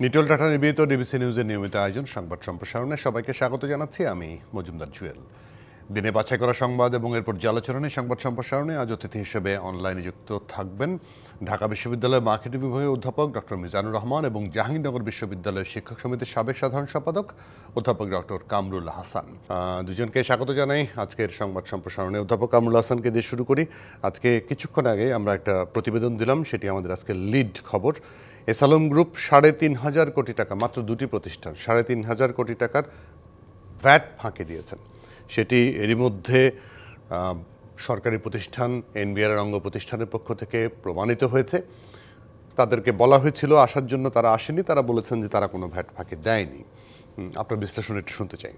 Nitol tata নিবেদিত DBC নিউজের নিয়মিত আয়োজন সংবাদ সম্প্রসারণে সবাইকে স্বাগত জানাচ্ছি আমি মজুমদার জুয়েল। দিনে বাছাই করা সংবাদ এবং এর পর্যালোচনায় সংবাদ সম্প্রসারণে আজ অতিথি হিসেবে অনলাইনে যুক্ত থাকবেন ঢাকা বিশ্ববিদ্যালয়ের মার্কেটিং বিভাগের অধ্যাপক ডক্টর মিজানুর রহমান এবং জাহাঙ্গীরনগর বিশ্ববিদ্যালয়ের শিক্ষক সমিতির সাবেক সাধারণ সম্পাদক অধ্যাপক ডক্টর কামরুল হাসান। দুজনকে স্বাগত জানাই আজকের সংবাদ সম্প্রসারণে। অধ্যাপক কামরুল হাসানকে দিয়ে শুরু করি। আজকে কিছুক্ষণ আগে আমরা একটা প্রতিবেদন দিলাম, সেটি আমাদের আজকে লিড খবর। এসালম গ্রুপ ৩,৫০০ কোটি টাকা, মাত্র দুটি প্রতিষ্ঠান ৩,৫০০ কোটি টাকার ভ্যাট ফাঁকি দিয়েছেন। সেটি এরই মধ্যে সরকারি প্রতিষ্ঠান এনবিআর অঙ্গ প্রতিষ্ঠানের পক্ষ থেকে প্রমাণিত হয়েছে। তাদেরকে বলা হয়েছিল আসার জন্য, তারা আসেনি। তারা বলেছেন যে তারা কোনো ভ্যাট ফাঁকি দেয়নি। আপনার বিশ্লেষণ একটু শুনতে চাই।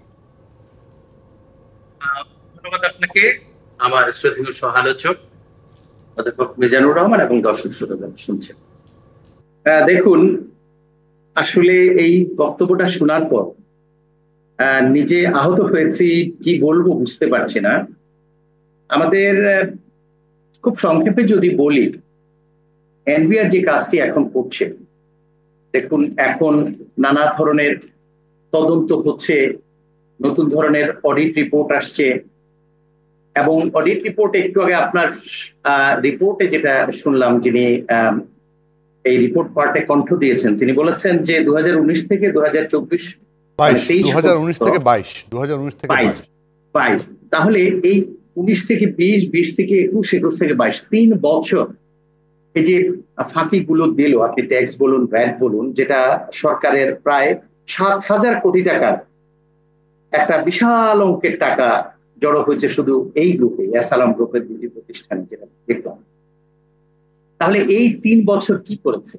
ধন্যবাদ আপনাকে, আমার শ্রদ্ধেয় সহ-আলোচক অধ্যাপক মিজানুর রহমান এবং দর্শক শ্রোতা শুনছেন। দেখুন, আসলে এই বক্তব্যটা শোনার পর নিজে আহত হয়েছি, কি বলবো বুঝতে পারছি না। আমাদের খুব সংক্ষেপে যদি বলি, এনবিআর যে কাজটি এখন করছে, দেখুন এখন নানা ধরনের তদন্ত হচ্ছে, নতুন ধরনের অডিট রিপোর্ট আসছে এবং অডিট রিপোর্টে একটু আগে আপনার রিপোর্টে যেটা শুনলাম, যিনি এই রিপোর্ট পার্টে কণ্ঠ দিয়েছেন, তিনি বলেছেন যে ২০১৯ থেকে ২০২৪ তাহলে এই ১৯ থেকে ২০, ২০ থেকে ২১, ২১ থেকে ২২, ৩ বছর এই যে ফাঁকিগুলো দিল, আপনি ট্যাক্স বলুন, ভ্যাট বলুন, যেটা সরকারের প্রায় ৭,০০০ কোটি টাকার একটা বিশাল অঙ্কের টাকা জড়ো হয়েছে শুধু এই গ্রুপে, এসালাম গ্রুপের দুটি প্রতিষ্ঠানে, যেটা দেখলাম। তাহলে এই ৩ বছর কি করেছে?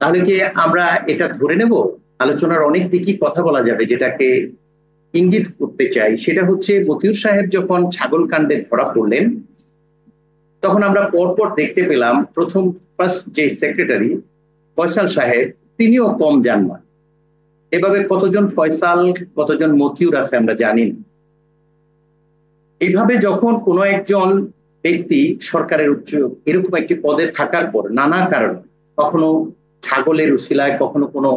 তাহলে কি আমরা এটা ধরে নেব? আলোচনার অনেক দিকই কথা বলা যাবে, যেটাকে ইঙ্গিত করতে চাই সেটা হচ্ছে, মতিউর সাহেব যখন ছাগল কাণ্ডে ধরা পড়লেন, তখন আমরা পরপর দেখতে পেলাম প্রথম ফার্স্ট যে সেক্রেটারি ফয়সাল সাহেব, তিনিও কম যান না। এভাবে কতজন ফয়সাল, কতজন মতিউর আছে আমরা জানি না। এইভাবে যখন কোনো একজন ব্যক্তি সরকারের উচ্চ এরকম একটি পদে থাকার পর নানা কারণে, কখনো ছাগলের উসিলায়, কখনো কোনো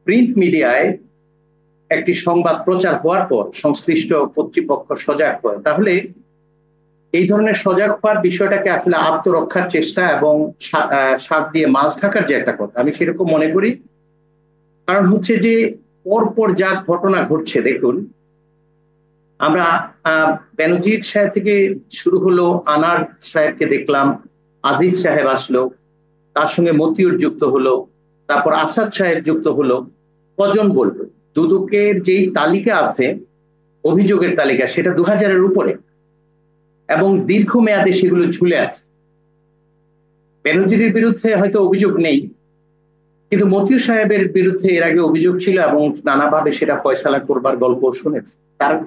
প্রিন্ট মিডিয়ায় একটি সংবাদ প্রচার হওয়ার পর সংশ্লিষ্ট কর্তৃপক্ষ সজাগ হয়, তাহলে এই ধরনের সজাগ হওয়ার বিষয়টাকে আসলে আত্মরক্ষার চেষ্টা এবং শাক দিয়ে মাছ ঢাকার যে একটা কথা, আমি সেরকম মনে করি। কারণ হচ্ছে যে পরপর যা ঘটনা ঘটছে, দেখুন আমরা বেনজির সাহেব থেকে শুরু হলো, আনার সাহেবকে দেখলাম, আজিজ সাহেব আসলো, তার সঙ্গে মতিউর যুক্ত হলো, তারপর আসাদ সাহেব যুক্ত হলো। কজন বলবো? দুদকের যেই তালিকা আছে, অভিযোগের তালিকা, সেটা ২০০০-এর উপরে এবং দীর্ঘমেয়াদে সেগুলো ঝুলে আছে। বেনজিরের বিরুদ্ধে হয়তো অভিযোগ নেই, কিন্তু মতিউর সাহেবের বিরুদ্ধে এর আগে অভিযোগ ছিল এবং নানাভাবে সেটা ফয়সালা করবার গল্প শুনেছে।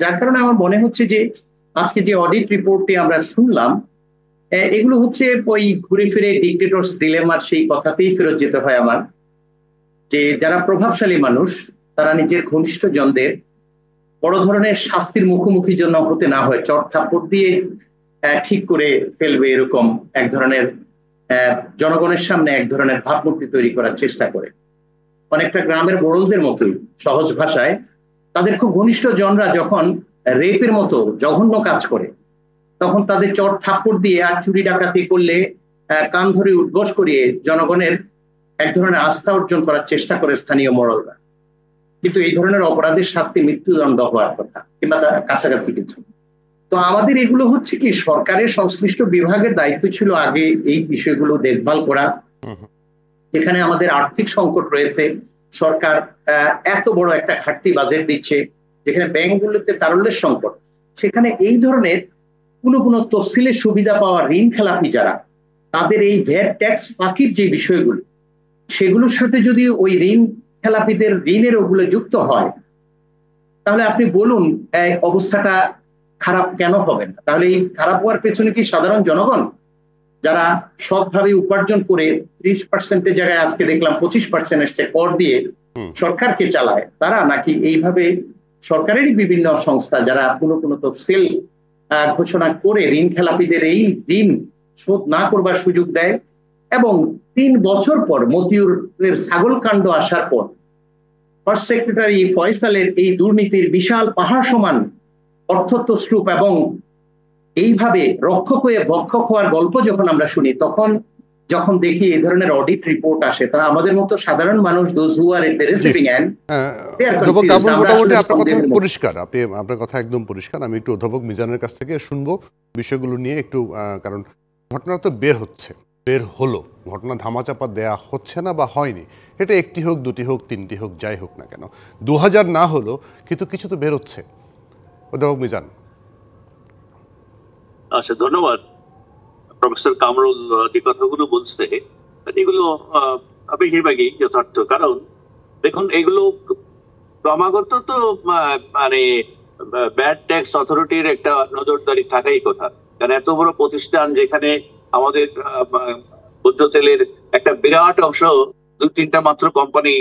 যার কারণে আমার মনে হচ্ছে যে আজকে যে অডিট রিপোর্টটি আমরা শুনলাম, এগুলো হচ্ছে ওই ঘুরে ফিরে ডিক্টেটরস ডিলেমার সেই কথাতেই ফেরত যেতে হয় আমার, যে যারা প্রভাবশালী মানুষ, তারা নিজের ঘনিষ্ঠ জনদের বড় ধরনের শাস্তির মুখোমুখি জন্য হতে না হয়, চট থাপ্পড় দিয়ে ঠিক করে ফেলবে, এরকম এক ধরনের জনগণের সামনে এক ধরনের ভাবমূর্তি তৈরি করার চেষ্টা করে। অনেকটা গ্রামের বড়লদের মতোই, সহজ ভাষায় তাদের খুব ঘনিষ্ঠ জনরা যখন রেপের মতো জঘন্য কাজ করে, তখন তাদের চট থাপ্পড় দিয়ে আর চুরি ডাকাতি করলে কান ধরে উদ্ঘোষ করিয়ে জনগণের এক ধরনের আস্থা অর্জন করার চেষ্টা করে স্থানীয় মোড়লরা। কিন্তু এই ধরনের অপরাধের শাস্তি মৃত্যুদণ্ড হওয়ার কথা, কিংবা তার কাছাকাছি কিছু। তো আমাদের এগুলো হচ্ছে কি, সরকারের সংশ্লিষ্ট বিভাগের দায়িত্ব ছিল আগে এই বিষয়গুলো দেখভাল করা। এখানে আমাদের আর্থিক সংকট রয়েছে, সরকার এত বড় একটা ঘাটতি বাজেট দিচ্ছে, যেখানে ব্যাংকগুলোতে তারল্যের সংকট, সেখানে এই ধরনের কোনো তফসিলের সুবিধা পাওয়া ঋণ খেলাপি যারা, তাদের এই ভ্যাট ট্যাক্স ফাঁকির যে বিষয়গুলো, সেগুলোর সাথে যদি ওই ঋণ খেলাপিদের ঋণের ওগুলো যুক্ত হয়, তাহলে আপনি বলুন অবস্থাটা খারাপ কেন হবে না? তাহলে এই খারাপ হওয়ার পেছনে কি সাধারণ জনগণ, যারা সৎভাবে উপার্জন করে ৩০%-এর জায়গায় আজকে দেখলাম ২৫% এসছে কর দিয়ে সরকারকে চালায়, তারা, নাকি এইভাবে সরকারেরই বিভিন্ন সংস্থা যারা কোনো তফসিল ঘোষণা করে ঋণ খেলাপিদের এই ঋণ শোধ না করবার সুযোগ দেয়, এবং 3 বছর পর মতিউরের ছাগল কাণ্ড আসার পর ফার্স্ট সেক্রেটারি ফয়সালের এই দুর্নীতির বিশাল পাহাড় সমান অর্থতস্ত্রুপ এবং এইভাবে রক্ষক হয়ে ভক্ষক হওয়ার গল্প যখন আমরা শুনি, তখন যখন দেখি এই ধরনের অডিট রিপোর্ট আসে, তারা আমাদের মতো সাধারণ মানুষ, those who are at the receiving end, মোটামুটি আপনার কথা পরিষ্কার, আপনার কথা একদম পরিষ্কার। আমি একটু অধ্যাপক মিজানের কাছ থেকে শুনবো বিষয়গুলো নিয়ে একটু, কারণ ঘটনা তো বের হলো, ঘটনা ধামাচাপা দেয়া হচ্ছে না বা হয়নি, এটা একটি হোক, দুটি হোক, তিনটি হোক, যাই হোক না কেন, 2000 না হলো কিন্তু কিছু তো বের হচ্ছে। অধ্যাপক মিজান। আচ্ছা, ধন্যবাদ। প্রফেসর কামরুল যে কথাগুলো বলছে এগুলো বেশিরভাগই যথার্থ। কারণ দেখুন, এগুলো ক্রমাগত তো মানে ব্যাড ট্যাক্স অথরিটির একটা নজরদারি থাকাই কথা। কারণ এত বড় প্রতিষ্ঠান যেখানে আমাদের ভোজ্য তেলের একটা বিরাট অংশ 2-3টা মাত্র কোম্পানি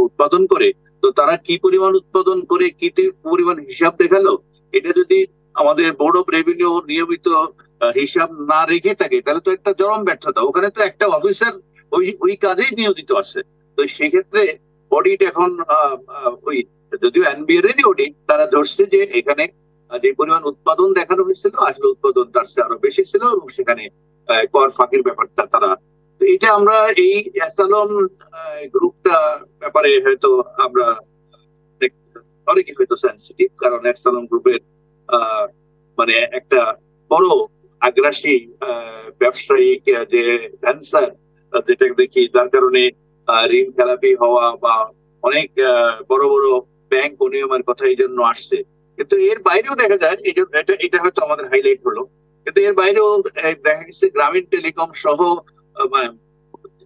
উৎপাদন করে, তো তারা কি পরিমাণ উৎপাদন করে কি পরিমাণ হিসাব দেখালো, এটা যদি আমাদের বোর্ড অফ রেভিনিউ নিয়মিত হিসাব না রেখে থাকে তাহলে তো একটা চরম ব্যর্থতা। ওখানে তো একটা অফিসার ওই কাজেই নিয়োজিত আছে। তো সেক্ষেত্রে অডিট এখন ওই যদিও এনবিআর এরই অডিট, তারা ধরছে যে এখানে যে পরিমাণ উৎপাদন দেখানো হয়েছিল আসলে উৎপাদন তার চেয়ে আরো বেশি ছিল এবং সেখানে কর ফাঁকির ব্যাপারটা তারা, তো এটা আমরা এই অ্যাসালম গ্রুপটা ব্যাপারে হয়তো আমরা অনেকে হয়তো সেন্সিটিভ, কারণ অ্যাসালম গ্রুপের মানে একটা বড় আগ্রাসী ব্যবসায়িক যে ক্যান্সার যেটা দেখি, যার কারণে ঋণ খেলাপি হওয়া বা অনেক বড় বড় ব্যাংক অনিয়মের কথা এই জন্য আসছে। কিন্তু এর বাইরেও দেখা যায়, এটা হয়তো আমাদের হাইলাইট হলো, কিন্তু এর বাইরেও দেখা গেছে গ্রামীণ টেলিকম সহ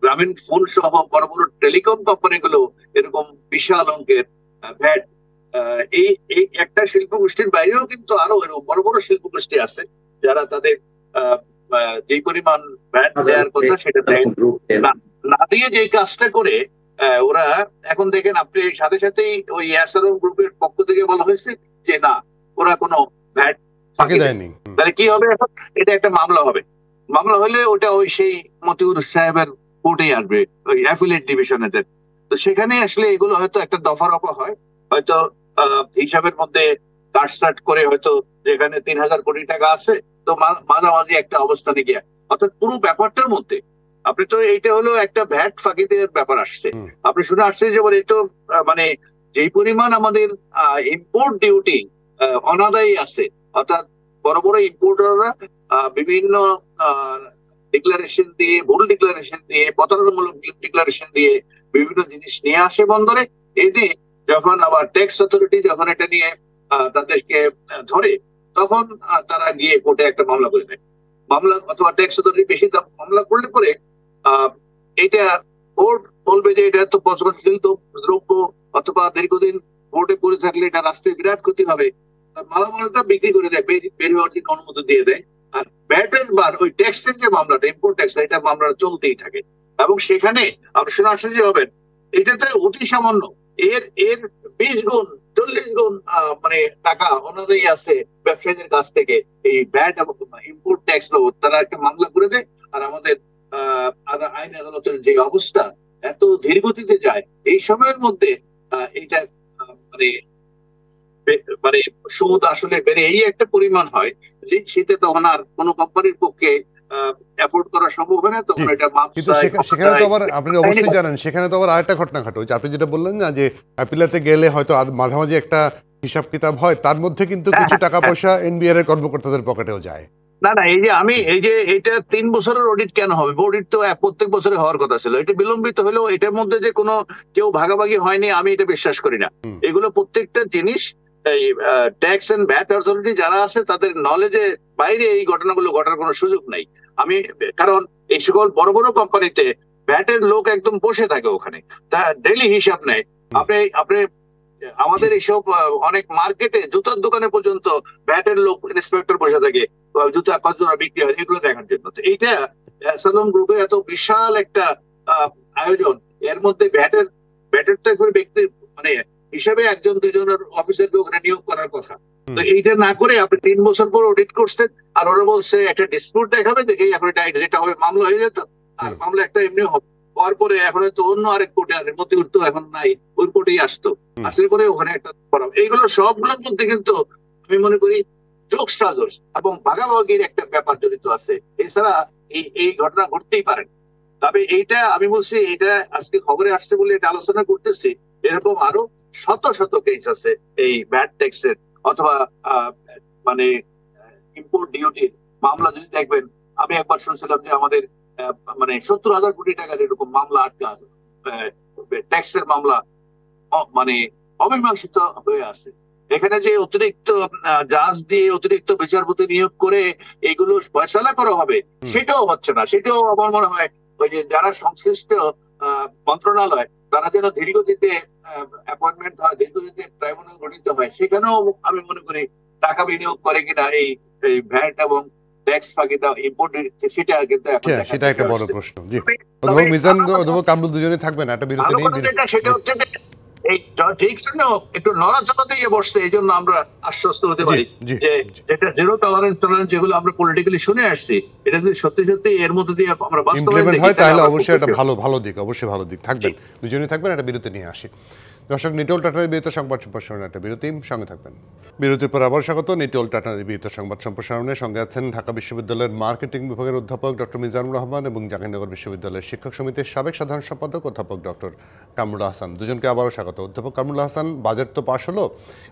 গ্রামীণ ফোন সহ বড় বড় টেলিকম কোম্পানিগুলো এরকম বিশাল অঙ্কের ভ্যাট, এই একটা শিল্প গোষ্ঠীর বাইরেও কিন্তু আরো এরকম বড় বড় শিল্প গোষ্ঠী আছে যারা তাদের যে পরিমাণ ভ্যাট দেওয়ার কথা সেটা না দিয়ে যে কাজটা করে ওরা এখন দেখেন, আপনি সাথে সাথেই ওই এসআরএম গ্রুপের পক্ষ থেকে বলা হয়েছে যে না, ওরা কোনো ভ্যাট ফাঁকি দেয়নি। তাহলে কি হবে এখন? এটা একটা মামলা হবে। মামলা হলে ওটা ওই সেই মতিউর সাহেবের কোর্টেই আসবে, ওই অ্যাফিলিয়েট ডিভিশনেতে। তো সেখানে আসলে এগুলো হয়তো একটা দফা রফা হয়, হয়তো হিসাবের মধ্যে কাটসাট করে হয়তো যেখানে 3000 কোটি টাকা আছে তো মাঝামাঝি একটা অবস্থানে গিয়া, অর্থাৎ পুরো ব্যাপারটার মধ্যে আপনি তো এইটা হলো একটা ভ্যাট ফাঁকিদের ব্যাপার আসছে। আপনি শুনে আসছে যে এটা মানে যেই পরিমাণ আমাদের ইম্পোর্ট ডিউটি অনাদায়ী আছে, অর্থাৎ বড় বড় ইম্পোর্টাররা বিভিন্ন ডিক্লারেশন দিয়ে, ভুল ডিক্লারেশন দিয়ে, প্রতারণামূলক ডিক্লারেশন দিয়ে বিভিন্ন জিনিস নিয়ে আসে বন্দরে, এনে যখন আবার ট্যাক্স অথরিটি যখন এটা নিয়ে তাদেরকে ধরে, তখন তারা গিয়ে কোর্টে একটা মামলা করে দেয়। মামলা অথবা ট্যাক্স অথরিটি বেশি মামলা করলে পরে এটা কোর্ট বলবে যে এটা তো পচনশীল দ্রব্য, অথবা দীর্ঘদিন কোর্টে পড়ে থাকলে এটা রাষ্ট্রের বিরাট ক্ষতি হবে, মালামালটা বিক্রি করে দেয়, বের হওয়ার জন্য অনুমতি দিয়ে দেয়। আর ব্যাটের বার ওই ট্যাক্সের যে মামলাটা, ইম্পোর্ট ট্যাক্স, এটা মামলাটা চলতেই থাকে। এবং সেখানে আপনি শুনে আসছে যে হবেন এটাতে অতি সামান্য এর 20 গুণ 40 গুণ মানে টাকা ওনাদেরই আছে ব্যবসায়ীদের কাছ থেকে এই ভ্যাট এবং ইম্পোর্ট ট্যাক্স বাবদ তারা একটা মামলা করে দেয়। আর আমাদের আইন আদালতের যে অবস্থা এত ধীর গতিতে যায়, এই সময়ের মধ্যে এইটা মানে মানে সুদ আসলে বেড়ে এই একটা পরিমাণ হয় যে সেটা তখন আর কোনো কোম্পানির পক্ষে অ্যাফোর্ড করা সম্ভব হয় না, তখন এটা সেখানে তো আবার আপনি অবশ্যই জানেন, সেখানে তো আবার আরেকটা ঘটনা ঘটে, আপনি যেটা বললেন না যে অ্যাপিলাতে গেলে হয়তো মাঝামাঝি একটা হিসাব কিতাব হয়, তার মধ্যে কিন্তু কিছু টাকা পয়সা এনবিআর এর কর্মকর্তাদের পকেটেও যায়। না এই যে এটা 3 বছরের অডিট কেন হবে? অডিট তো প্রত্যেক বছরে হওয়ার কথা ছিল। এটা বিলম্বিত হলেও এটার মধ্যে যে কোনো কেউ ভাগাভাগি হয়নি আমি এটা বিশ্বাস করি না। এগুলো প্রত্যেকটা জিনিস এই ট্যাক্স এন্ড ভ্যাট অথরিটি যারা আছে তাদের নলেজে বাইরে এই ঘটনাগুলো ঘটার কোনো সুযোগ নাই। কারণ এই সকল বড় বড় কোম্পানিতে ভ্যাটের লোক একদম বসে থাকে ওখানে, তা ডেইলি হিসাব নেয়। আপনি আমাদের এইসব অনেক মার্কেটে জুতার দোকানে পর্যন্ত ভ্যাটের লোক ইন্সপেক্টর বসে থাকে, জুতা কতজন বিক্রি হয় এগুলো দেখার জন্য। তো এইটা অ্যাসালম গ্রুপের এত বিশাল একটা আয়োজন, এর মধ্যে ভ্যাটের তো একবার ব্যক্তি মানে হিসাবে 1-2জনের অফিসারকে ওখানে নিয়োগ করার কথা। তো এইটা না করে আপনি 3 বছর পর অডিট করছেন, আর ওরা বলছে একটা ডিসপিউট দেখাবে, দেখে এখন এটা যেটা হবে মামলা হয়ে যেত, আর মামলা একটা এমনি হওয়ার পরে এখন তো অন্য আরেক কোর্টে আর মতিউর তো এখন নাই, ওই কোর্টেই আসতো, আসলে পরে ওখানে একটা করা। এইগুলো সবগুলোর মধ্যে কিন্তু আমি মনে করি যোগ সাজস এবং ভাগাভাগির একটা ব্যাপার জড়িত আছে, এছাড়া এই ঘটনা ঘটতেই পারে। তবে এইটা আমি বলছি, এটা আজকে খবরে আসছে বলে এটা আলোচনা করতেছি, এরকম আরো শত শত কেস আছে এই ভ্যাট ট্যাক্সের অথবা মানে ইম্পোর্ট ডিউটির মামলা যদি দেখবেন। আমি একবার শুনছিলাম যে আমাদের মানে 70,000 কোটি টাকার এরকম মামলা আটকা আছে, ট্যাক্সের মামলা মানে অমীমাংসিত হয়ে আছে। এখানে যে অতিরিক্ত জাজ দিয়ে অতিরিক্ত বিচারপতি নিয়োগ করে এগুলো ফয়সালা করা হবে, সেটাও হচ্ছে না। সেটাও আমার মনে হয় ওই যে যারা সংশ্লিষ্ট মন্ত্রণালয়, তারা যেন ধীরগতিতে অ্যাপয়েন্টমেন্ট হয়, ধীরগতিতে ট্রাইব্যুনাল গঠিত হয়, সেখানেও আমি মনে করি টাকা বিনিয়োগ করে কিনা এই ভ্যাট এবং ট্যাক্স ফাঁকি দেওয়া ইম্পোর্ট, সেটা কিন্তু এখন সেটা একটা বড় প্রশ্ন। জি, অধ্যাপক মিজান, অধ্যাপক কামরুল দুজনেই থাকবেন, একটা বিরতি নেই। সেটা হচ্ছে যে এই ঠিক একটু নড়াচড়া দিয়ে বসছে, এই জন্য আমরা আশ্বস্ত হতে পারি যে যেটা জিরো টলারেন্স যেগুলো আমরা পলিটিক্যালি শুনে আসছি, এটা যদি সত্যি সত্যি এর মধ্যে দিয়ে আমরা বাস্তবায়ন হয় তাহলে অবশ্যই একটা ভালো দিক, অবশ্যই ভালো দিক থাকবেন। দুজনেই থাকবেন, একটা বিরতি নিয়ে আসি। দর্শক, নিটোল টাটার বিরত সংবাদ সম্প্রসারণে একটা বিরতি, সঙ্গে থাকবেন। বিরতির পর আবার স্বাগত নিটোল টাটার বিরত সংবাদ সম্প্রসারণে। সঙ্গে আছেন ঢাকা বিশ্ববিদ্যালয়ের মার্কেটিং বিভাগের অধ্যাপক ডক্টর মিজানুর রহমান এবং জাহাঙ্গীরনগর বিশ্ববিদ্যালয়ের শিক্ষক সমিতির সাবেক সাধারণ সম্পাদক অধ্যাপক ডক্টর কামরুল হাসান। দুজনকে আবারও স্বাগত। অধ্যাপক কামরুল হাসান, বাজেট তো পাশ হলো,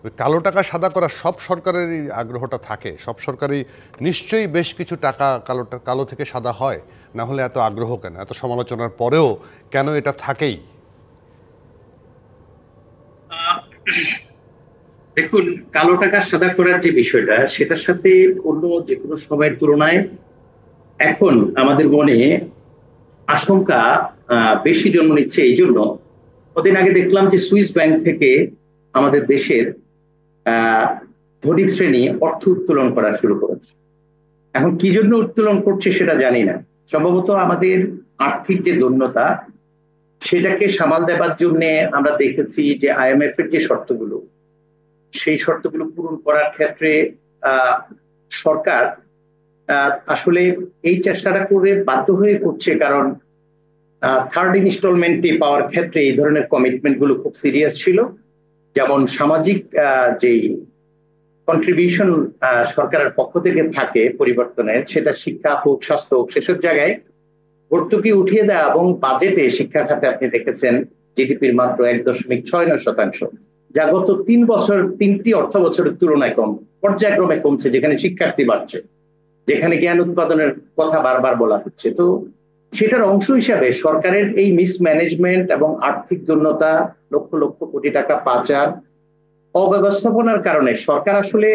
ওই কালো টাকা সাদা করা সব সরকারেরই আগ্রহটা থাকে, সব সরকারই নিশ্চয়ই বেশ কিছু টাকা কালো থেকে সাদা হয়, না হলে এত আগ্রহ কেন? এত সমালোচনার পরেও কেন এটা থাকেই? দেখুন, কালো টাকা সাদা করার যে বিষয়টা, সেটার সাথে অন্য যে কোনো সময়ের তুলনায় এখন আমাদের মনে আশঙ্কা বেশি জন্ম নিচ্ছে। এই জন্য কদিন আগে দেখলাম যে সুইস ব্যাংক থেকে আমাদের দেশের ধনিক শ্রেণী অর্থ উত্তোলন করা শুরু করেছে। এখন কি জন্য উত্তোলন করছে সেটা জানি না। সম্ভবত আমাদের আর্থিক যে দৈন্যতা, সেটাকে সামাল দেবার জন্য আমরা দেখেছি যে IMF এর যে শর্তগুলো, সেই শর্তগুলো পূরণ করার ক্ষেত্রে সরকার আসলে এই চেষ্টাটা করে বাধ্য হয়ে করছে, কারণ থার্ড ইনস্টলমেন্টে পাওয়ার ক্ষেত্রে এই ধরনের কমিটমেন্ট গুলো খুব সিরিয়াস ছিল। যেমন সামাজিক যে কন্ট্রিবিউশন সরকারের পক্ষ থেকে থাকে পরিবর্তনের, সেটা শিক্ষা হোক, স্বাস্থ্য হোক, সেসব জায়গায় ভর্তুকি উঠিয়ে দেয়। এবং বাজেটে শিক্ষা খাতে আপনি দেখেছেন জিডিপির মাত্র 1.69%, যা গত 3 অর্থ বছরের তুলনায় কম, পর্যায়ক্রমে কমছে। যেখানে শিক্ষার্থী বাড়ছে, যেখানে জ্ঞান উৎপাদনের কথা বারবার বলা হচ্ছে, তো সেটার অংশ হিসাবে সরকারের এই মিসম্যানেজমেন্ট এবং আর্থিক দৈন্যতা, লক্ষ লক্ষ কোটি টাকা পাচার, অব্যবস্থাপনার কারণে সরকার আসলে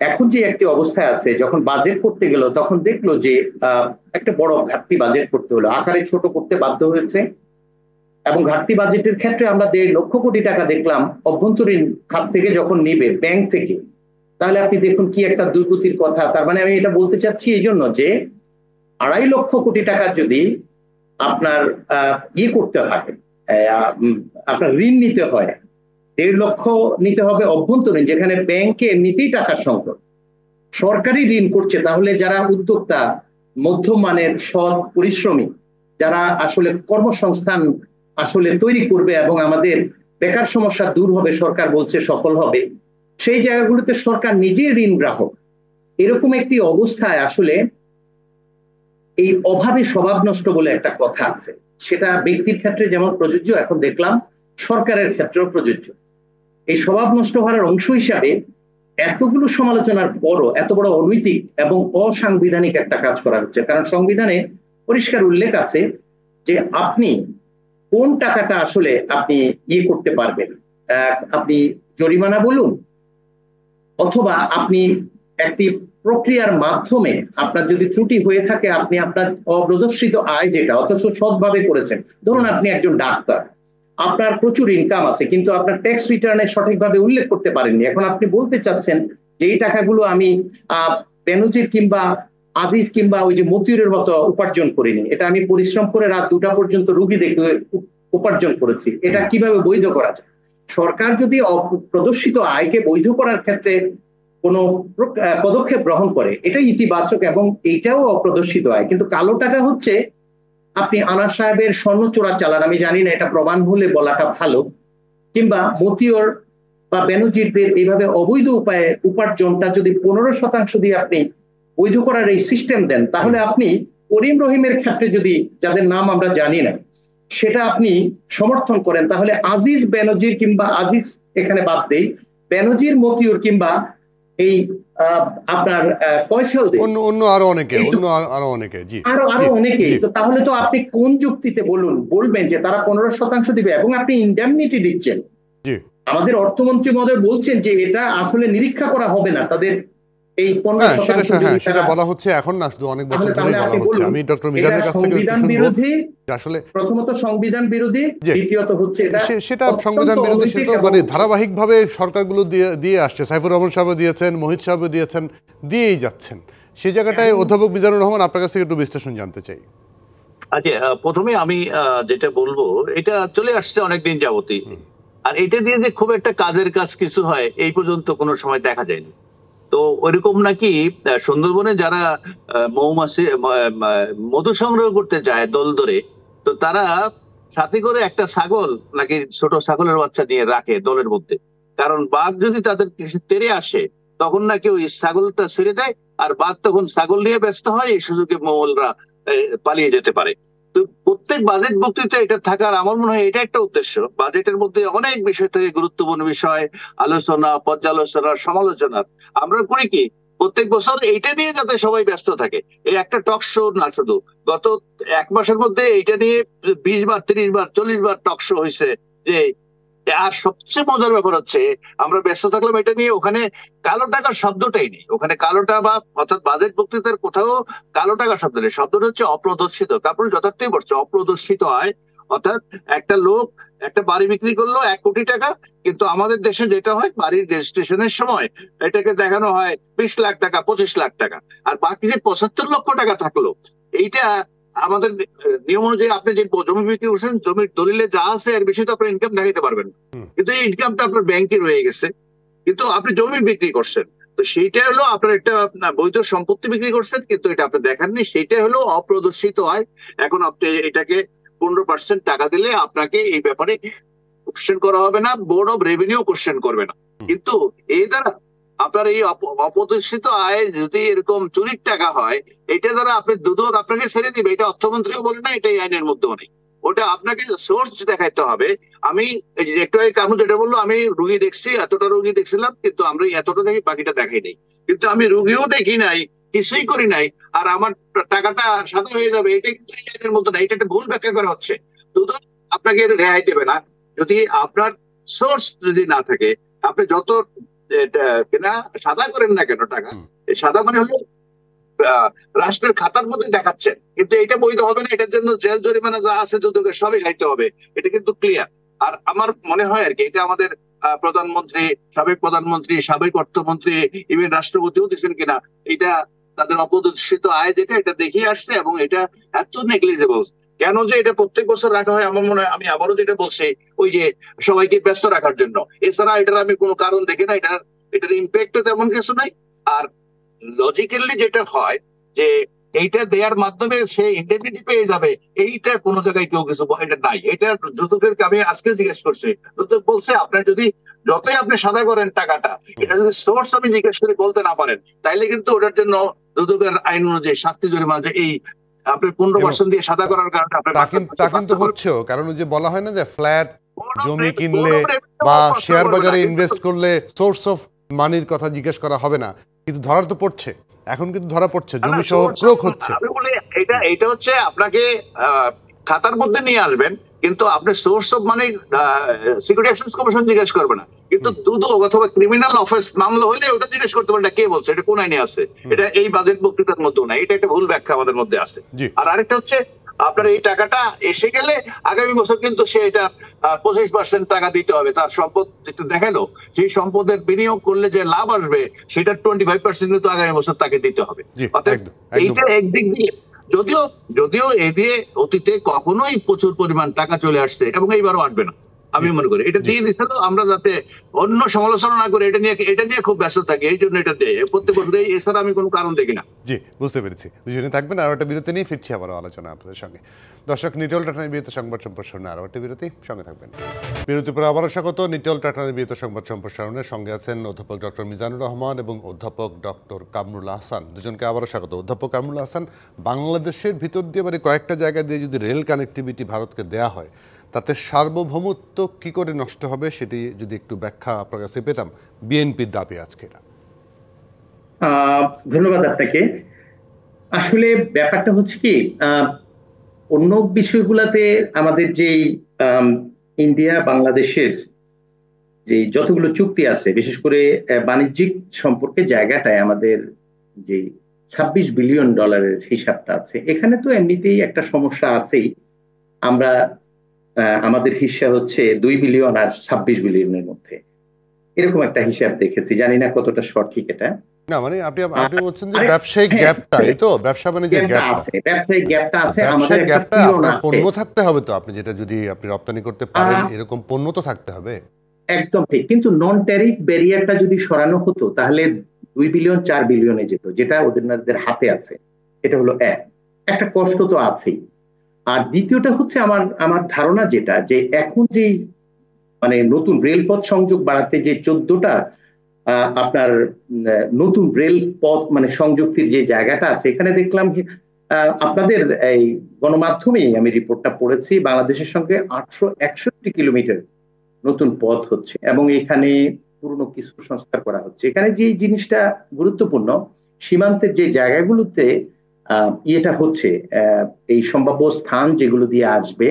এখন যে একটি অবস্থায় আছে, যখন বাজেট করতে গেল তখন দেখলো যে একটা বড় ঘাটতি বাজেট করতে হলো, আকারে ছোট করতে বাধ্য হয়েছে। এবং ঘাটতি বাজেটের ক্ষেত্রে আমরা 1.5 লক্ষ কোটি টাকা দেখলাম অভ্যন্তরীণ খাত থেকে যখন নিবে, ব্যাংক থেকে, তাহলে আপনি দেখুন কি একটা দুর্গতির কথা। তার মানে আমি এটা বলতে চাচ্ছি এই জন্য যে 2.5 লক্ষ কোটি টাকা যদি আপনার করতে হয়, আপনার ঋণ নিতে হয়, 1.5 লক্ষ নিতে হবে অভ্যন্তরীণ, যেখানে ব্যাংকে এমনিতেই টাকার সংকট, সরকারি ঋণ করছে, তাহলে যারা উদ্যোক্তা, মধ্যম মানের সৎ পরিশ্রমী, যারা আসলে কর্মসংস্থান আসলে তৈরি করবে এবং আমাদের বেকার সমস্যা দূর হবে, সরকার বলছে সফল হবে, সেই জায়গাগুলোতে সরকার নিজেই ঋণ গ্রাহক। এরকম একটি অবস্থায় আসলে এই অভাবে স্বভাব নষ্ট বলে একটা কথা আছে, সেটা ব্যক্তির ক্ষেত্রে যেমন প্রযোজ্য, এখন দেখলাম সরকারের ক্ষেত্রেও প্রযোজ্য। এই স্বভাব নষ্ট হওয়ার অংশ হিসাবে এতগুলো সমালোচনার পরও এত বড় অনৈতিক এবং অসাংবিধানিক একটা কাজ করা হচ্ছে। কারণ সংবিধানে পরিষ্কার উল্লেখ আছে যে আপনি কোন টাকাটা আসলে আপনি করতে পারবেন, আপনি জরিমানা বলুন, অথবা আপনি একটি প্রক্রিয়ার মাধ্যমে আপনার যদি ত্রুটি হয়ে থাকে, আপনি আপনার অপ্রদর্শিত আয় যেটা অথচ সৎভাবে করেছেন, ধরুন আপনি একজন ডাক্তার, আপনার প্রচুর ইনকাম আছে কিন্তু আপনার ট্যাক্স রিটার্নে সঠিকভাবে উল্লেখ করতে পারেননি, এখন আপনি বলতে চাচ্ছেন যে এই টাকাগুলো আমি বেনজির কিংবা আজিজ কিংবা ওই যে মতিউরের মতো উপার্জন করিনি, এটা আমি পরিশ্রম করে রাত 2টা পর্যন্ত রুগী দেখে উপার্জন করেছি, এটা কিভাবে বৈধ করা যায়? সরকার যদি অপ্রদর্শিত আয়কে বৈধ করার ক্ষেত্রে কোনো পদক্ষেপ গ্রহণ করে, এটা ইতিবাচক এবং এইটাও অপ্রদর্শিত আয়। কিন্তু কালো টাকা হচ্ছে আপনি আনাস সাহেবের স্বর্ণ চোরা চালান, আমি জানি না এটা প্রমাণ হলে বলাটা ভালো, কিংবা মতিউর বা বেনজিরদের এইভাবে অবৈধ উপায়ে উপার্জনটা যদি 15% দিয়ে আপনি বৈধ করার এই সিস্টেম দেন, তাহলে আপনি করিম রহিমের ক্ষেত্রে যদি যাদের নাম আমরা জানি না সেটা আপনি সমর্থন করেন, তাহলে আজিজ বেনজির কিংবা আজিজ এখানে বাদ দেই, বেনজির মতিউর কিংবা এই আপনার ফয়সাল দে, অন্য আরো অনেকে জি আরো অনেকে, তো তাহলে তো আপনি কোন যুক্তিতে বলবেন যে তারা 15% দিবে এবং আপনি ইন্ডেমনিটি দিচ্ছেন? জি আমাদের অর্থমন্ত্রী মহোদয় বলছেন যে এটা আসলে নিরীক্ষা করা হবে না তাদের এই 15%। সেটা বলা হচ্ছে এখন না, শুধু অনেক বছর ধরেই বলা হচ্ছে। আমি ডক্টর মিজানের কাছ থেকে একটু শুনবো আসলে প্রথমত সংবিধান বিরোধী, দ্বিতীয়ত হচ্ছে সেটা সংবিধান বিরোধী, সেটা মানে ধারাবাহিকভাবে সরকারগুলো দিয়ে আসছে। সাইফুর রহমান সাহেব দিয়েছেন, মোহিত সাহেব দিয়েছেন, দিয়েই যাচ্ছেন। সেই জায়গাটায় অধ্যাপক মিজানুর রহমান আপনার কাছ থেকে একটু বিশ্লেষণ জানতে চাই। আচ্ছা, প্রথমে আমি যেটা বলবো, এটা চলে আসছে অনেকদিন যাবতই, আর এটা দিয়ে যে খুব একটা কাজের কাজ কিছু হয় এই পর্যন্ত কোনো সময় দেখা যায়নি। তো ওইরকম নাকি সুন্দরবনে যারা মৌমাছি মধু সংগ্রহ করতে যায় দল ধরে, তো তারা সাথে করে একটা ছাগল নাকি ছোট ছাগলের বাচ্চা নিয়ে রাখে দলের মধ্যে, কারণ বাঘ যদি তাদের তেড়ে আসে তখন নাকি ওই ছাগলটা ছেড়ে দেয়, আর বাঘ তখন ছাগল নিয়ে ব্যস্ত হয়, এই সুযোগে মৌলরা পালিয়ে যেতে পারে। তো প্রত্যেক বাজেট বক্তৃতা এটা থাকার আমার মনে হয় এটা একটা উদ্দেশ্য। বাজেটের মধ্যে অনেক বিষয় থেকে গুরুত্বপূর্ণ বিষয় আলোচনা, পর্যালোচনা, সমালোচনার আমরা করি কি প্রত্যেক বছর এইটা নিয়ে যাতে সবাই ব্যস্ত থাকে। এই একটা টক শো না, শুধু গত 1 মাসের মধ্যে এইটা নিয়ে 20 বার, 30 বার, 40 বার টক শো হয়েছে। যে আর সবচেয়ে মজার ব্যাপার হচ্ছে আমরা ব্যস্ত থাকলাম এটা নিয়ে, ওখানে কালো টাকার শব্দটাই নেই। ওখানে কালোটা বা অর্থাৎ বাজেট বক্তৃতার কোথাও কালো টাকা শব্দ নেই, শব্দটা হচ্ছে অপ্রদর্শিত। তারপরে যথার্থই বলছে অপ্রদর্শিত আয়, অর্থাৎ একটা লোক একটা বাড়ি বিক্রি করলো 1 কোটি টাকা, কিন্তু আমাদের দেশে যেটা হয় বাড়ির রেজিস্ট্রেশনের সময় এটাকে দেখানো হয় 20 লাখ টাকা, 25 লাখ টাকা, আর বাকি যে 75 লক্ষ টাকা থাকলো এইটা আমাদের নিয়ম অনুযায়ী আপনি যে জমি বিক্রি করছেন জমির দলিলে যা আছে এর বেশি তো আপনার ইনকাম দেখাতে পারবেন, কিন্তু এই ইনকামটা আপনার ব্যাংকে রয়ে গেছে, কিন্তু আপনি জমি বিক্রি করছেন। তো সেইটা হলো আপনার একটা বৈধ সম্পত্তি বিক্রি করছেন, কিন্তু এটা আপনি দেখাননি, সেইটা হলো অপ্রদর্শিত আয়। এখন আপনি এটাকে 15% টাকা দিলে আপনাকে এই ব্যাপারে কোশ্চেন করা হবে না, বোর্ড অফ রেভিনিউ কোশ্চেন করবে না। কিন্তু এই দ্বারা আপনার এই অপ্রদর্শিত আয় যদি এরকম চুরির টাকা হয়, এটা দ্বারা আপনি দুদক আপনাকে ছেড়ে দিবে, এটা অর্থমন্ত্রীও বলে না, এটা এই আইনের মধ্যেও নেই। ওটা আপনাকে সোর্স দেখাইতে হবে। আমি একটু আগে কারণ যেটা বললো, আমি রুগী দেখছি, এতটা রুগী দেখছিলাম, কিন্তু আমরা এতটা দেখি, বাকিটা দেখাই নাই। কিন্তু আমি রুগীও দেখি নাই, কিছুই করি নাই, আর আমার টাকাটা সাদা হয়ে যাবে, এটা কিন্তু এই আইনের মধ্যে না। এটা একটা ভুল ব্যাখ্যা করা হচ্ছে। দুদক আপনাকে রেহাই দেবে না যদি আপনার সোর্স যদি না থাকে। আপনি যত কেনা সাদা করেন না কেন টাকা, সাদা মানে হলো রাষ্ট্রের খাতার মধ্যে দেখাচ্ছেন, কিন্তু এটা বৈধ হবে না। এটার জন্য জেল জরিমানা যা আছে দুদকের সবই খাইতে হবে, এটা কিন্তু ক্লিয়ার। আর আমার মনে হয় আর কি এটা আমাদের প্রধানমন্ত্রী, সাবেক প্রধানমন্ত্রী, সাবেক অর্থমন্ত্রী, ইভেন রাষ্ট্রপতিও দিচ্ছেন কিনা, এটা তাদের অপ্রদর্শিত আয় যেটা এটা দেখিয়ে আসছে, এবং এটা এত নেগলিজেবল। কেন যে এটা প্রত্যেক বছর রাখা হয় আমার মনে হয়, আমি আবারও যেটা বলছি, ওই যে সবাইকে ব্যস্ত রাখার জন্য, এছাড়া এটার আমি কোনো কারণ দেখি না। এটার ইম্প্যাক্ট তেমন কিছু নাই। আর লজিক্যালি যেটা হয় যে এইটা দেওয়ার মাধ্যমে সে ইন্ডেমনিটি পেয়ে যাবে, এইটা কোনো জায়গায় কেউ কিছু এটা নাই। এটা দুদকের আমি আজকে জিজ্ঞেস করছি, দুদক বলছে আপনার যদি যতই আপনি সাদা করেন টাকাটা, এটা যদি সোর্স আমি জিজ্ঞেস করে বলতে না পারেন, তাইলে কিন্তু ওটার জন্য দুদকের আইন অনুযায়ী শাস্তি জরিমানা, এই আপনি 15% দিয়ে সাদা করার কারণে তা কিন্তু হচ্ছেও। কারণ যে বলা হয় না যে ফ্ল্যাট জমি কিনলে বা শেয়ার বাজারে ইনভেস্ট করলে সোর্স অফ মানির কথা জিজ্ঞেস করা হবে না, কিন্তু ধরার তো পড়ছে, এখন কিন্তু ধরা পড়ছে, জমি সহ ক্রোক হচ্ছে। আমি বলি এটা হচ্ছে আপনাকে খাতার মধ্যে নিয়ে আসবেন, কিন্তু আপনি source of money security exchange commission জিজ্ঞেস করবে না, কিন্তু দুদক অথবা ক্রিমিনাল অফেন্স মামলা হলে ওটা জিজ্ঞেস করতে পারেন কে বলছে, এটা কোন আইনে আছে, এটা এই বাজেট বক্তৃতার মধ্যেও নাই। এটা একটা ভুল ব্যাখ্যা আমাদের মধ্যে আছে। আর আরেকটা হচ্ছে আপনার এই টাকাটা এসে গেলে আগামী বছর কিন্তু সে এটা 25% টাকা দিতে হবে। তার সম্পদ যেটা দেখালো, সেই সম্পদের বিনিয়োগ করলে যে লাভ আসবে সেটা 25% কিন্তু আগামী বছর তাকে দিতে হবে। অর্থাৎ এইটা একদিক দিয়ে যদিও এ দিয়ে অতীতে কখনোই প্রচুর পরিমাণ টাকা চলে আসছে এবং এইবারও আসবে না। আমি মনে করি এটা দিয়ে দিচ্ছিল আমরা যাতে অন্য সমালোচনা না করে এটা নিয়ে খুব ব্যস্ত থাকি, এই জন্য এটা দেয় প্রত্যেক বছর। এছাড়া আমি কোনো কারণ দেখি না। জি, বুঝতে পেরেছি। দুজনে থাকবেন, আরো একটা বিরতি নিয়ে ফিরছি আবার আলোচনা আপনাদের সঙ্গে। দর্শক, নিটল টাটানের বিরত সংবাদ সম্প্রসারণে আরো একটা বিরতি, সঙ্গে থাকবেন। বিরতির পর আবারও স্বাগত নিটল টাটানের বিরত সংবাদ সম্প্রসারণের সঙ্গে আছেন অধ্যাপক ডক্টর মিজানুর রহমান এবং অধ্যাপক ডক্টর কামরুল আহসান। দুজনকে আবারও স্বাগত। অধ্যাপক কামরুল আহসান, বাংলাদেশের ভিতর দিয়ে মানে কয়েকটা জায়গা দিয়ে যদি রেল কানেক্টিভিটি ভারতকে দেয়া হয়, তাতে সার্বভৌমত্ব কি করে নষ্ট হবে সেটি যদি একটু ব্যাখ্যা আপনার কাছে পেতাম। বিএনপির দাবি আজকে এটা। ধন্যবাদ আপনাকে। আসলে ব্যাপারটা হচ্ছে কি, অন্য বিষয়গুলোতে আমাদের যে ইন্ডিয়া বাংলাদেশের যে যতগুলো চুক্তি আছে, বিশেষ করে বাণিজ্যিক সম্পর্কে জায়গাটায় আমাদের যে $26 বিলিয়ন হিসাবটা আছে, এখানে তো এমনিতেই একটা সমস্যা আছেই। আমরা আমাদের হিসাব হচ্ছে 2 বিলিয়ন আর 26 বিলিয়নের মধ্যে, এরকম একটা হিসাব দেখেছি, জানি না কতটা সঠিক এটা। না মানে আপনি বলছেন যে ব্যবসায়িক গ্যাপটা, এই তো ব্যবসা বাণিজ্যের গ্যাপটা আছে, ব্যবসায়িক গ্যাপটা আছে, আমাদের গ্যাপটা আপনার পণ্য থাকতে হবে তো, আপনি যেটা যদি আপনি রপ্তানি করতে পারেন এরকম পণ্য তো থাকতে হবে। একদম ঠিক, কিন্তু নন ট্যারিফ ব্যারিয়ারটা যদি সরানো হতো তাহলে 2 বিলিয়ন 4 বিলিয়নে যেত, যেটা ওদের হাতে আছে। এটা হলো একটা কষ্ট তো আছেই। আর দ্বিতীয়টা হচ্ছে আমার ধারণা যেটা, যে এখন যে মানে নতুন রেলপথ সংযোগ বাড়াতে যে 14টা আপনার নতুন রেলপথ মানে সংযুক্তির যে জায়গাটা আছে, এখানে দেখলাম আপনাদের এই গণমাধ্যমেই আমি রিপোর্টটা পড়েছি, বাংলাদেশের সঙ্গে 861 কিলোমিটার নতুন পথ হচ্ছে এবং এখানে পুরনো কিছু সংস্কার করা হচ্ছে। এখানে যে জিনিসটা গুরুত্বপূর্ণ, সীমান্তের যে জায়গাগুলোতে ইয়েটা হচ্ছে, এই সম্ভাব্য স্থান যেগুলো দিয়ে আসবে,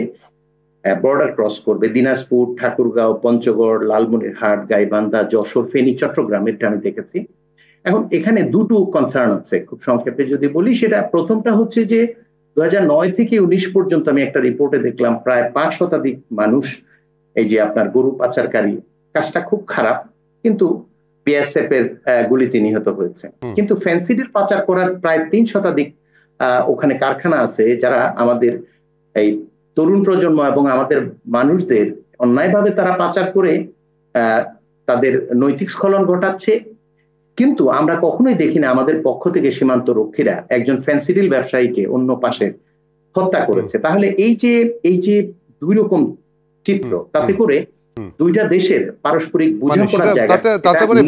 বর্ডার ক্রস করবে, দিনাজপুর, ঠাকুরগাঁও, পঞ্চগড়, লালমনিরহাট, গাইবান্ধা, যশোর, ফেনী, চট্টগ্রাম, এটা আমি দেখেছি। এখন এখানে দুটো কনসার্ন আছে, খুব সংক্ষেপে যদি বলি। সেটা প্রথমটা হচ্ছে যে 2009 থেকে 19 পর্যন্ত আমি একটা রিপোর্টে দেখলাম প্রায় 5 শতাধিক মানুষ এই যে আপনার গরু পাচারকারী, কাজটা খুব খারাপ, কিন্তু বিএসএফ এর গুলিতে নিহত হয়েছে। কিন্তু ফেন্সিডিল পাচার করার প্রায় 3 শতাধিক ওখানে কারখানা আছে, যারা আমাদের এই তরুণ প্রজন্ম এবং আমাদের মানুষদের অন্যায়ভাবে তারা পাচার করে তাদের নৈতিক স্খলন ঘটাচ্ছে। কিন্তু আমরা কখনোই দেখি না আমাদের পক্ষ থেকে সীমান্ত রক্ষীরা একজন ফেন্সিডিল ব্যবসায়ীকে অন্য পাশে হত্যা করেছে। তাহলে এই যে দুই রকম চিত্র, তাতে করে দুইটা দেশের পারস্পরিক বোঝাপড়ার জায়গা তাতে মানে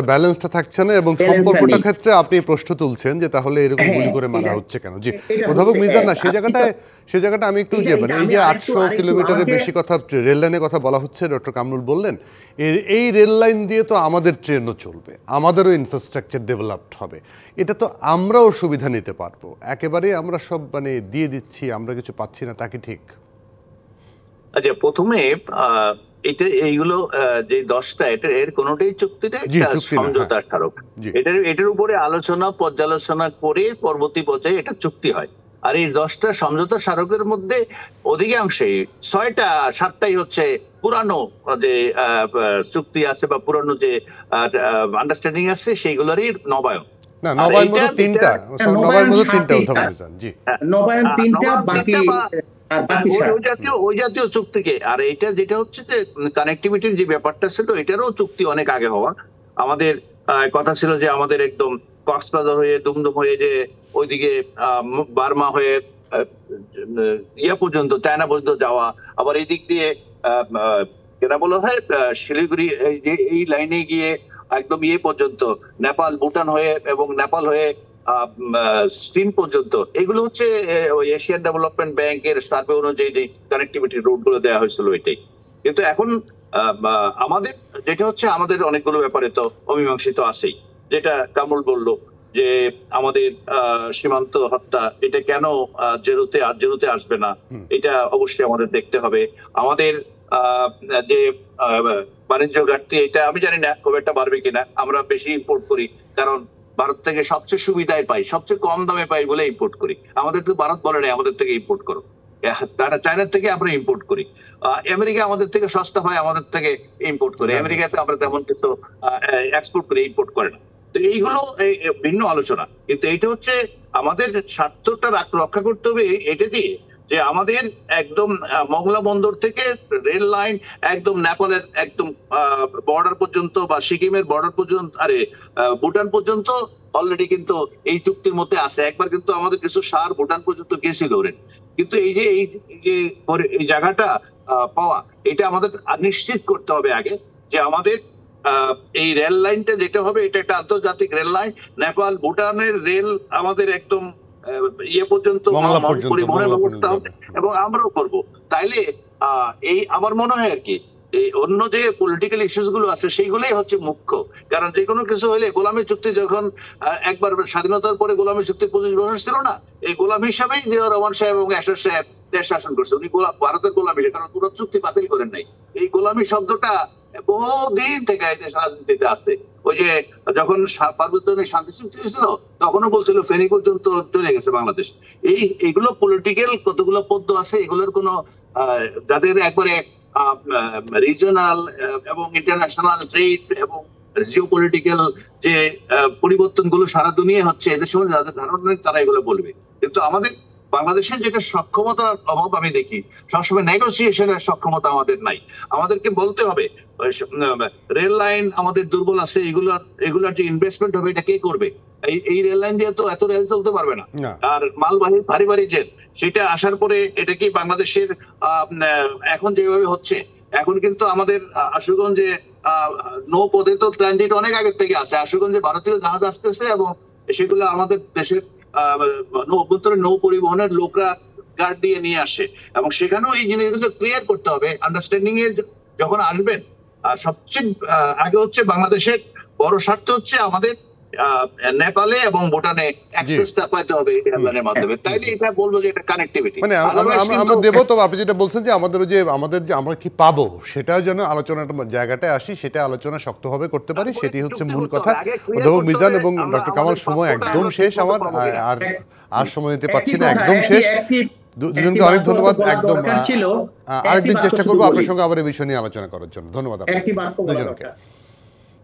ব্যালেন্সটা থাকছে না, এবং সম্পর্কটার ক্ষেত্রে আপনি প্রশ্ন তুলছেন যে তাহলে এরকম গুলি করে মারা হচ্ছে কেন। জি অধ্যাপক মিজান, না সেই জায়গাটা আমি একটু যে মানে এই যে 800 কিলোমিটারের বেশি কথা রেল লাইনের কথা বলা হচ্ছে, ডক্টর কামরুল বললেন এই রেল লাইন দিয়ে তো আমাদের ট্রেনও চলবে, আমাদেরও ইনফ্রাস্ট্রাকচার ডেভেলপড হবে, এটা তো আমরাও সুবিধা নিতে পারবো। একেবারে আমরা সব মানে দিয়ে দিচ্ছি, আমরা কিছু পাচ্ছি না, তা কি ঠিক? আচ্ছা, প্রথমে এইগুলো যে 10টা, এর কোনোটাই চুক্তিটা সমঝোতা স্মারক। এটার উপরে আলোচনা পর্যালোচনা করে পরবর্তী পর্যায়ে এটা চুক্তি হয়। আর এই 10টা সমঝোতা স্মারকের মধ্যে অধিকাংশই 6টা 7টাই হচ্ছে পুরানো যে চুক্তি আছে বা পুরানো যে আন্ডারস্ট্যান্ডিং আছে সেইগুলোরই নবায়ন। না, নবায়ন মধ্যে 3টা, নবায়ন মধ্যে 3টা নবায়ন 3টা, বাকি ওই জাতীয় চুক্তিকে। আর এইটা যেটা হচ্ছে যে কানেক্টিভিটির যে ব্যাপারটা ছিল, এটারও চুক্তি অনেক আগে হওয়া। আমাদের কথা ছিল যে আমাদের একদম কক্সবাজার হয়ে দুমদুম হয়ে যে ওইদিকে বার্মা হয়ে ইয়া পর্যন্ত, চায়না পর্যন্ত যাওয়া, আবার এই দিক দিয়ে কেনা বলা হয় শিলিগুড়ি এই লাইনে গিয়ে একদম ইয়ে পর্যন্ত নেপাল, ভুটান হয়ে এবং নেপাল হয়ে চীন পর্যন্ত। এগুলো হচ্ছে ওই এশিয়ান ডেভেলপমেন্ট ব্যাংকের সার্ভে অনুযায়ী যে কানেক্টিভিটি রুট গুলো দেওয়া হয়েছিল ওইটাই। কিন্তু এখন আমাদের যেটা হচ্ছে, আমাদের অনেকগুলো ব্যাপারে তো অমীমাংসিত আছেই। যেটা কামরুল বললো যে আমাদের সীমান্ত হত্যা, এটা কেন জেরুতে আসবে না, এটা অবশ্যই আমাদের দেখতে হবে। আমাদের যে বাণিজ্য ঘাটতি, এটা আমি জানি না খুব একটা বাড়বে কিনা। আমরা বেশি ইম্পোর্ট করি, কারণ ভারত থেকে সবচেয়ে সুবিধায় পাই, সবচেয়ে কম দামে পাই বলে ইম্পোর্ট করি। আমাদের তো ভারত বলে নাই আমাদের থেকে ইম্পোর্ট করো, তারা চায়নার থেকে আমরা ইম্পোর্ট করি। আমেরিকা আমাদের থেকে সস্তা হয়, আমাদের থেকে ইম্পোর্ট করে। আমেরিকাতে আমরা তেমন কিছু এক্সপোর্ট করে, ইম্পোর্ট করে না। তো এইগুলো ভিন্ন আলোচনা, কিন্তু এইটা হচ্ছে আমাদের স্বার্থটা রক্ষা করতে হবে এটা দিয়ে। যে আমাদের একদম মংলা বন্দর থেকে রেল লাইন একদম নেপালের একদম বর্ডার পর্যন্ত বা সিকিমের বর্ডার পর্যন্ত, ভুটান পর্যন্ত অলরেডি কিন্তু এই চুক্তির মধ্যে আছে। একবার কিন্তু আমাদের কিছু সার ভুটান পর্যন্ত গেছিল ওরেন, কিন্তু এই যে এই জায়গাটা পাওয়া, এটা আমাদের নিশ্চিত করতে হবে আগে যে আমাদের এই রেল লাইনটা যেটা হবে এটা একটা আন্তর্জাতিক রেল লাইন। নেপাল ভুটানের রেল আমাদের একদম ইয়ে পর্যন্ত পরিবহনের ব্যবস্থা হবে এবং আমরাও করব। তাইলে এই আমার মনে হয় আর কি এই অন্য যে পলিটিক্যাল ইস্যুস গুলো আছে সেইগুলোই হচ্ছে মুখ্য। কারণ যে কোনো কিছু হলে গোলামী চুক্তি যখন একবার স্বাধীনতার পরে গোলামী চুক্তি 25 বছর ছিল না, এই গোলাম হিসাবেই জিয়া রহমান সাহেব এবং এরশাদ সাহেব দেশ শাসন করছে। উনি ভারতের গোলামী, কারণ কোন চুক্তি বাতিল করেন নাই। এই গোলামী শব্দটা বহুদিন থেকে এই দেশ রাজনীতিতে আছে। ওই যে যখন পার্বত্য শান্তি চুক্তি হয়েছিল তখনও বলছিল ফেনী পর্যন্ত চলে গেছে বাংলাদেশ। এইগুলো পলিটিক্যাল কতগুলো পদ্য আছে, এগুলোর কোনো যাদের একবারে রিজনাল এবং ইন্টারন্যাশনাল ট্রেড এবং জিওপলিটিক্যাল যে পরিবর্তনগুলো সারা দুনিয়া হচ্ছে এদের সময় যাদের ধারণা নেই তারা এগুলো বলবে। কিন্তু আমাদের বাংলাদেশের যেটা সক্ষমতার অভাব আমি দেখি, সবসময় নেগোসিয়েশনের সক্ষমতা আমাদের নাই। আমাদেরকে বলতে হবে রেল লাইন আমাদের দুর্বল আছে, এগুলার যে ইনভেস্টমেন্ট হবে এটা কে করবে? এই রেল লাইন দিয়ে তো এত রেল চলতে পারবে না। আর মালবাহী ভারী ভারী জেট সেটা আসার পরে এটা কি বাংলাদেশের এখন যেভাবে হচ্ছে, এখন কিন্তু আমাদের আশুগঞ্জে নৌপথে তো ট্রানজিট অনেক আগের থেকে আছে। আশুগঞ্জে ভারতীয় জাহাজ আসতেছে এবং সেগুলো আমাদের দেশের অভ্যন্তরীণ নৌ পরিবহনের লোকরা গার্ড দিয়ে নিয়ে আসে এবং সেখানেও এই জিনিসগুলো ক্লিয়ার করতে হবে আন্ডারস্ট্যান্ডিং এ যখন আসবেন। আর সবচেয়ে আগে হচ্ছে বাংলাদেশের বড় স্বার্থ হচ্ছে আমাদের নেপালে এবং ভুটানে অ্যাক্সেসটা পাইতে হবে এয়ারলাইনের মাধ্যমে। তাইলে এটা বলবো যে এটা কানেক্টিভিটি। মানে আমরা দেবো, তো আপনি যেটা বলছেন যে আমাদের যে আমরা কি পাবো সেটা যেন আলোচনার জায়গাটায় আসি, সেটা আলোচনা শক্তভাবে করতে পারি, সেটি হচ্ছে মূল কথা। অধ্যাপক মিজান এবং ডক্টর কামাল, সময় একদম শেষ আমার, আর সময় দিতে পারছি না, একদম শেষ। দুজনকে অনেক ধন্যবাদ। একদম আরেকদিন চেষ্টা করবো আপনার সঙ্গে আবার এই বিষয় নিয়ে আলোচনা করার জন্য। ধন্যবাদ দুজনকে।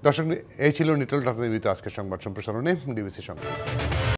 দর্শক, এই ছিল নিটল ডক্টর নিবেদিত আজকের সংবাদ সম্প্রসারণে ডিবিসির সঙ্গে।